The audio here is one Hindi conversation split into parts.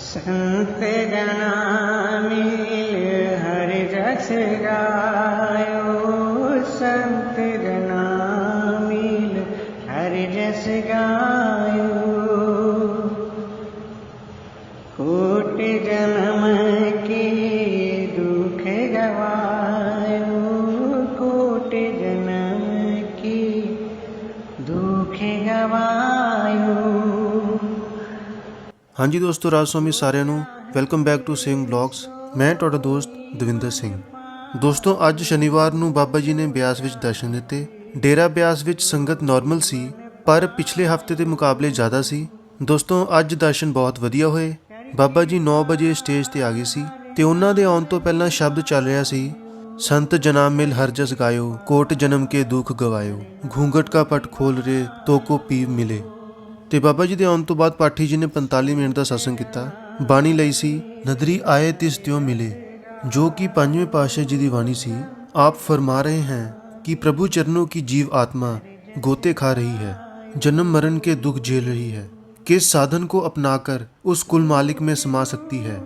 संत जना मिल हर जस गायो, संत जना मिल हर जस गायो। कोट जन्म के दुख गवायो, कोट जन्म के दुख गवायो। हाँ जी दोस्तों, राज स्वामी साਰਿਆਂ ਨੂੰ welcome back to Singh blogs. ਮੈਂ ਤੁਹਾਡਾ ਦੋਸਤ ਦਵਿੰਦਰ ਸਿੰਘ। ਦੋਸਤੋ, ਅੱਜ ਸ਼ਨੀਵਾਰ ਨੂੰ ਬਾਬਾ ਜੀ ਨੇ ਬਿਆਸ ਵਿੱਚ ਦਰਸ਼ਨ ਦਿੱਤੇ। ਡੇਰਾ ਬਿਆਸ ਵਿੱਚ ਸੰਗਤ ਨਾਰਮਲ ਸੀ, ਪਰ ਪਿਛਲੇ ਹਫਤੇ ਦੇ ਮੁਕਾਬਲੇ ਜ਼ਿਆਦਾ ਸੀ। ਦੋਸਤੋ, ਅੱਜ ਦਰਸ਼ਨ ਬਹੁਤ ਵਧੀਆ ਹੋਏ। ਬਾਬਾ ਜੀ 9 ਵਜੇ ਸਟੇਜ ਤੇ ਆ ਗਏ ਸੀ ਤੇ ਉਹਨਾਂ ਦੇ ਆਉਣ ਤੋਂ ਪਹਿਲਾਂ ਸ਼ਬਦ ਚੱਲ ਰਿਹਾ ਸੀ, संत जना मिल हर जस गायो, कोट जन्म के दुख गवायो, घूंघट का पट खोल रे तो को पीव मिले। ਤੇ ਬਾਬਾ ਜੀ ਦੇ ਆਉਣ ਤੋਂ ਬਾਅਦ ਪਾਠੀ ਜੀ ਨੇ 45 ਮਿੰਟ ਦਾ ਸਤਸੰਗ ਕੀਤਾ। ਬਾਣੀ ਲਈ ਸੀ ਨਦਰੀ ਆਏ ਤਿਸ ਤਿਉ ਮਿਲੇ, ਜੋ ਕਿ ਪੰਜਵੇਂ ਪਾਤਸ਼ਾਹ ਜੀ ਦੀ ਬਾਣੀ ਸੀ। आप फरमा रहे हैं कि प्रभु चरणों की जीव आत्मा गोते खा रही है, जन्म मरण के दुख झेल रही है, किस साधन को अपनाकर उस कुल मालिक में समा सकती है।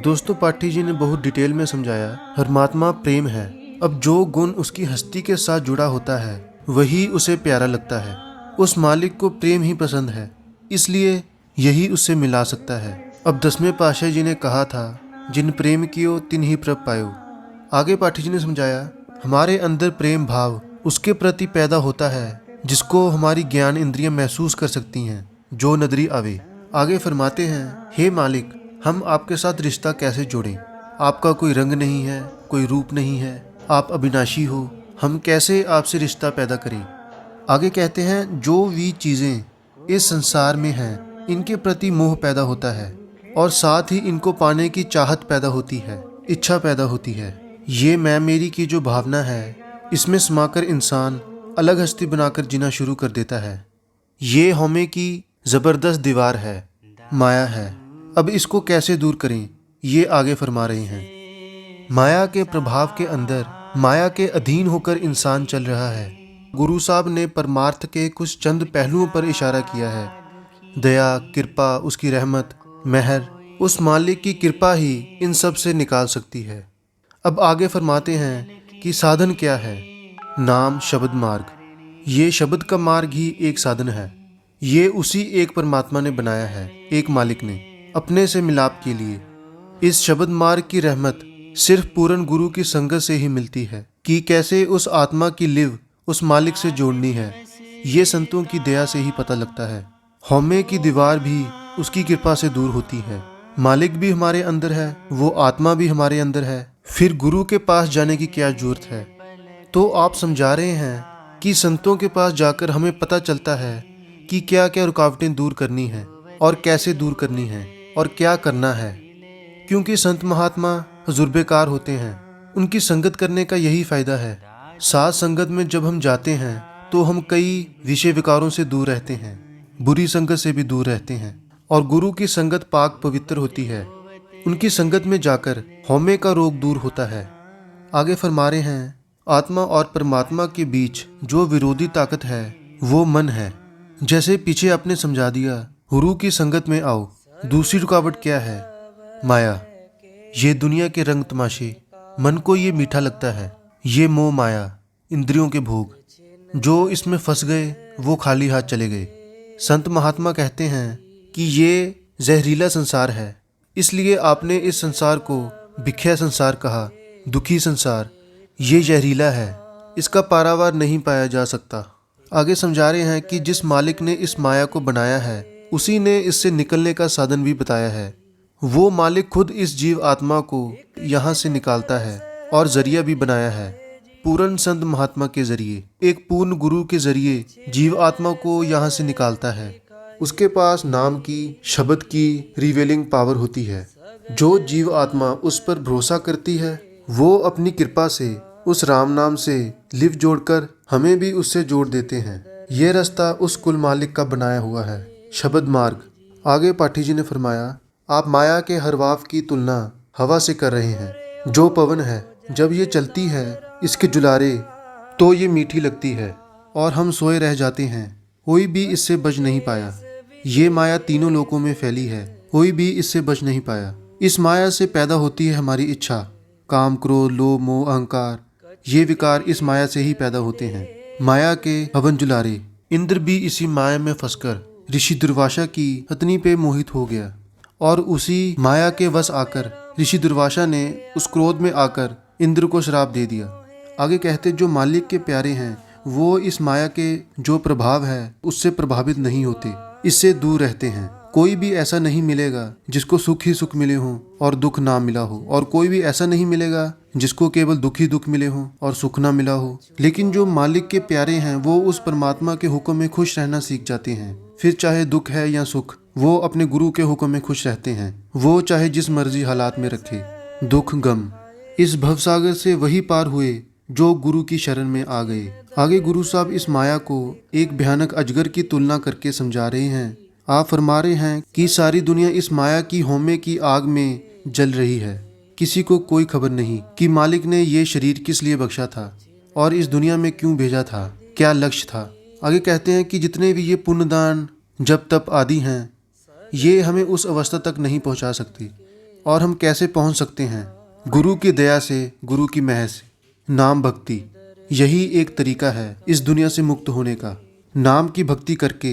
दोस्तों, पाठी जी ने बहुत डिटेल में समझाया, परमात्मा प्रेम है। अब जो गुण उसकी हस्ती के साथ जुड़ा होता है वही उसे प्यारा लगता है। उस मालिक को प्रेम ही पसंद है, इसलिए यही उससे मिला सकता है। अब 10वें पातशाह जी ने कहा था, जिन प्रेम कियो तिन ही प्रभ पायो। आगे पाठी जी ने समझाया, हमारे अंदर प्रेम भाव उसके प्रति पैदा होता है जिसको हमारी ज्ञान इंद्रियां महसूस कर सकती हैं, जो नदरी आवे। आगे फरमाते हैं, हे मालिक, हम आपके साथ रिश्ता कैसे जोड़ें। आपका कोई रंग नहीं है, कोई रूप नहीं है, आप अविनाशी हो, हम कैसे आपसे रिश्ता पैदा करें। आगे कहते हैं, जो भी चीज़ें इस संसार में हैं इनके प्रति मोह पैदा होता है और साथ ही इनको पाने की चाहत पैदा होती है, इच्छा पैदा होती है। ये मैं मेरी की जो भावना है, इसमें समाकर इंसान अलग हस्ती बनाकर जीना शुरू कर देता है। ये हमें की ज़बरदस्त दीवार है, माया है। अब इसको कैसे दूर करें, ये आगे फरमा रहे हैं। माया के प्रभाव के अंदर माया के अधीन होकर इंसान चल रहा है। गुरु साहब ने परमार्थ के कुछ चंद पहलुओं पर इशारा किया है। दया, कृपा, उसकी रहमत, मेहर, उस मालिक की कृपा ही इन सब से निकाल सकती है। अब आगे फरमाते हैं कि साधन क्या है। नाम शब्द मार्ग, ये शब्द का मार्ग ही एक साधन है। ये उसी एक परमात्मा ने बनाया है, एक मालिक ने, अपने से मिलाप के लिए। इस शब्द मार्ग की रहमत सिर्फ पूर्ण गुरु की संगत से ही मिलती है कि कैसे उस आत्मा की लिव उस मालिक से जोड़नी है। ये संतों की दया से ही पता लगता है। हौमे की दीवार भी उसकी कृपा से दूर होती है। मालिक भी हमारे अंदर है, वो आत्मा भी हमारे अंदर है, फिर गुरु के पास जाने की क्या जरूरत है। तो आप समझा रहे हैं कि संतों के पास जाकर हमें पता चलता है कि क्या क्या रुकावटें दूर करनी है और कैसे दूर करनी है और क्या करना है। क्योंकि संत महात्मा तजुर्बेकार होते हैं, उनकी संगत करने का यही फ़ायदा है। साथ संगत में जब हम जाते हैं तो हम कई विषय विकारों से दूर रहते हैं, बुरी संगत से भी दूर रहते हैं, और गुरु की संगत पाक पवित्र होती है। उनकी संगत में जाकर हौमे का रोग दूर होता है। आगे फरमा रहे हैं, आत्मा और परमात्मा के बीच जो विरोधी ताकत है वो मन है। जैसे पीछे आपने समझा दिया, गुरु की संगत में आओ। दूसरी रुकावट क्या है? माया। ये दुनिया के रंग तमाशे, मन को ये मीठा लगता है। ये मोह माया, इंद्रियों के भोग, जो इसमें फंस गए वो खाली हाथ चले गए। संत महात्मा कहते हैं कि ये जहरीला संसार है, इसलिए आपने इस संसार को भिख्या संसार कहा, दुखी संसार। ये जहरीला है, इसका पारावार नहीं पाया जा सकता। आगे समझा रहे हैं कि जिस मालिक ने इस माया को बनाया है उसी ने इससे निकलने का साधन भी बताया है। वो मालिक खुद इस जीव आत्मा को यहाँ से निकालता है और जरिया भी बनाया है। पूर्ण संत महात्मा के जरिए, एक पूर्ण गुरु के जरिए जीव आत्मा को यहाँ से निकालता है। उसके पास नाम की, शब्द की रिवेलिंग पावर होती है। जो जीव आत्मा उस पर भरोसा करती है वो अपनी कृपा से उस राम नाम से लिव जोड़कर हमें भी उससे जोड़ देते हैं। ये रास्ता उस कुल मालिक का बनाया हुआ है, शब्द मार्ग। आगे पाठी जी ने फरमाया, आप माया के हरवाफ की तुलना हवा से कर रहे हैं। जो पवन है, जब ये चलती है इसके जुलारे तो ये मीठी लगती है और हम सोए रह जाते हैं, कोई भी इससे बच नहीं पाया। ये माया तीनों लोकों में फैली है, कोई भी इससे बच नहीं पाया। इस माया से पैदा होती है हमारी इच्छा, काम, क्रोध, लोभ, मोह, अहंकार। ये विकार इस माया से ही पैदा होते हैं। माया के हवन जुलारे। इंद्र भी इसी माया में फंसकर ऋषि दुर्वासा की पत्नी पे मोहित हो गया और उसी माया के वश आकर ऋषि दुर्वासा ने उस क्रोध में आकर इंद्र को श्राप दे दिया। आगे कहते जो मालिक के प्यारे हैं वो इस माया के जो प्रभाव है उससे प्रभावित नहीं होते, इससे दूर रहते हैं। कोई भी ऐसा नहीं मिलेगा जिसको सुख ही सुख मिले हों और दुख ना मिला हो, और कोई भी ऐसा नहीं मिलेगा जिसको केवल दुख ही दुख मिले हों और सुख ना मिला हो। लेकिन जो मालिक के प्यारे हैं वो उस परमात्मा के हुक्म में खुश रहना सीख जाते हैं। फिर चाहे दुख है या सुख, वो अपने गुरु के हुक्म में खुश रहते हैं। वो चाहे जिस मर्जी हालात में रखे। दुख गम इस भवसागर से वही पार हुए जो गुरु की शरण में आ गए। आगे गुरु साहब इस माया को एक भयानक अजगर की तुलना करके समझा रहे हैं। आप फरमा रहे हैं कि सारी दुनिया इस माया की होमे की आग में जल रही है। किसी को कोई खबर नहीं कि मालिक ने ये शरीर किस लिए बख्शा था और इस दुनिया में क्यों भेजा था, क्या लक्ष्य था। आगे कहते हैं कि जितने भी ये पुण्यदान जप तप आदि हैं ये हमें उस अवस्था तक नहीं पहुंचा सकती। और हम कैसे पहुंच सकते हैं? गुरु की दया से, गुरु की महर से। नाम भक्ति यही एक तरीका है इस दुनिया से मुक्त होने का। नाम की भक्ति करके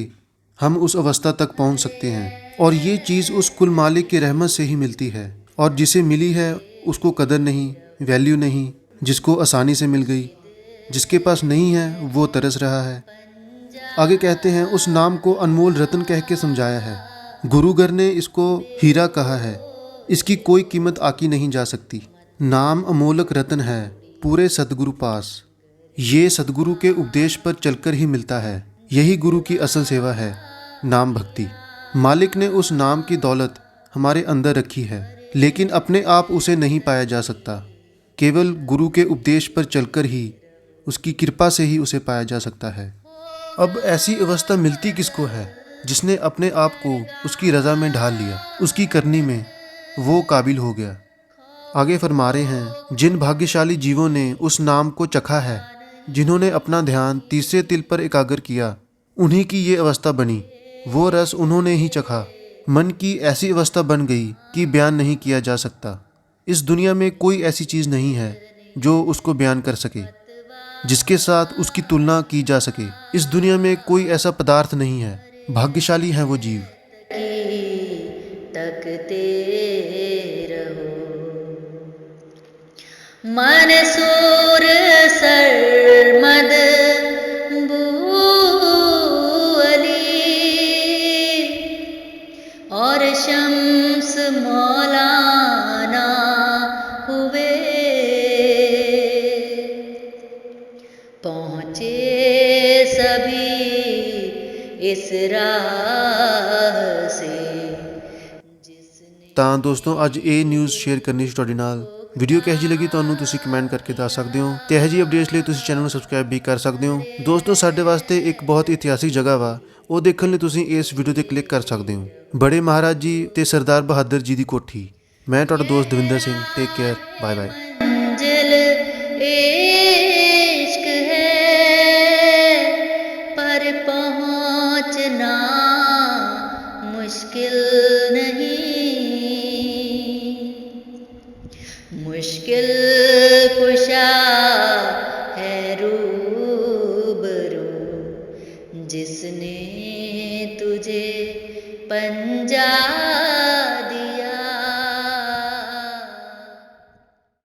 हम उस अवस्था तक पहुंच सकते हैं और ये चीज़ उस कुल मालिक की रहमत से ही मिलती है। और जिसे मिली है उसको कदर नहीं, वैल्यू नहीं। जिसको आसानी से मिल गई, जिसके पास नहीं है वो तरस रहा है। आगे कहते हैं उस नाम को अनमोल रत्न कह के समझाया है। गुरुगर ने इसको हीरा कहा है। इसकी कोई कीमत आकी नहीं जा सकती। नाम अमोलक रत्न है पूरे सतगुरु पास। ये सतगुरु के उपदेश पर चलकर ही मिलता है। यही गुरु की असल सेवा है, नाम भक्ति। मालिक ने उस नाम की दौलत हमारे अंदर रखी है, लेकिन अपने आप उसे नहीं पाया जा सकता। केवल गुरु के उपदेश पर चलकर ही, उसकी कृपा से ही उसे पाया जा सकता है। अब ऐसी अवस्था मिलती किसको है जिसने अपने आप को उसकी रज़ा में ढाल लिया, उसकी करनी में वो काबिल हो गया। आगे फरमा रहे हैं जिन भाग्यशाली जीवों ने उस नाम को चखा है, जिन्होंने अपना ध्यान तीसरे तिल पर एकाग्र किया, उन्हीं की ये अवस्था बनी। वो रस उन्होंने ही चखा। मन की ऐसी अवस्था बन गई कि बयान नहीं किया जा सकता। इस दुनिया में कोई ऐसी चीज़ नहीं है जो उसको बयान कर सके, जिसके साथ उसकी तुलना की जा सके। इस दुनिया में कोई ऐसा पदार्थ नहीं है। भाग्यशाली है वो जीव। तकते रहो मन सूर सरमद और शम्स मौलाना हुए, पहुँचे सभी इस राह से। ਤਾਂ ਦੋਸਤੋ ਅੱਜ ਇਹ ਨਿਊਜ਼ ਸ਼ੇਅਰ ਕਰਨੀ ਸੀ ਤੁਹਾਡੇ ਨਾਲ। ਵੀਡੀਓ ਕਿਹੋ ਜਿਹੀ ਲੱਗੀ ਤੁਹਾਨੂੰ ਤੁਸੀਂ ਕਮੈਂਟ ਕਰਕੇ ਦੱਸ ਸਕਦੇ ਹੋ ਤੇ ਇਹੋ ਜਿਹੀ ਅਪਡੇਟਸ ਲਈ ਤੁਸੀਂ ਚੈਨਲ ਨੂੰ ਸਬਸਕ੍ਰਾਈਬ ਵੀ ਕਰ ਸਕਦੇ ਹੋ। ਦੋਸਤੋ ਸਾਡੇ ਵਾਸਤੇ ਇੱਕ ਬਹੁਤ ਇਤਿਹਾਸਿਕ ਜਗ੍ਹਾ ਵਾ, ਉਹ ਦੇਖਣ ਲਈ ਤੁਸੀਂ ਇਸ ਵੀਡੀਓ ਤੇ ਕਲਿੱਕ ਕਰ ਸਕਦੇ ਹੋ। ਬੜੇ ਮਹਾਰਾਜ ਜੀ ਤੇ ਸਰਦਾਰ ਬਹਾਦਰ ਜੀ ਦੀ ਕੋਠੀ। ਮੈਂ ਤੁਹਾਡਾ ਦੋਸਤ Davinder Singh. Take care, bye bye.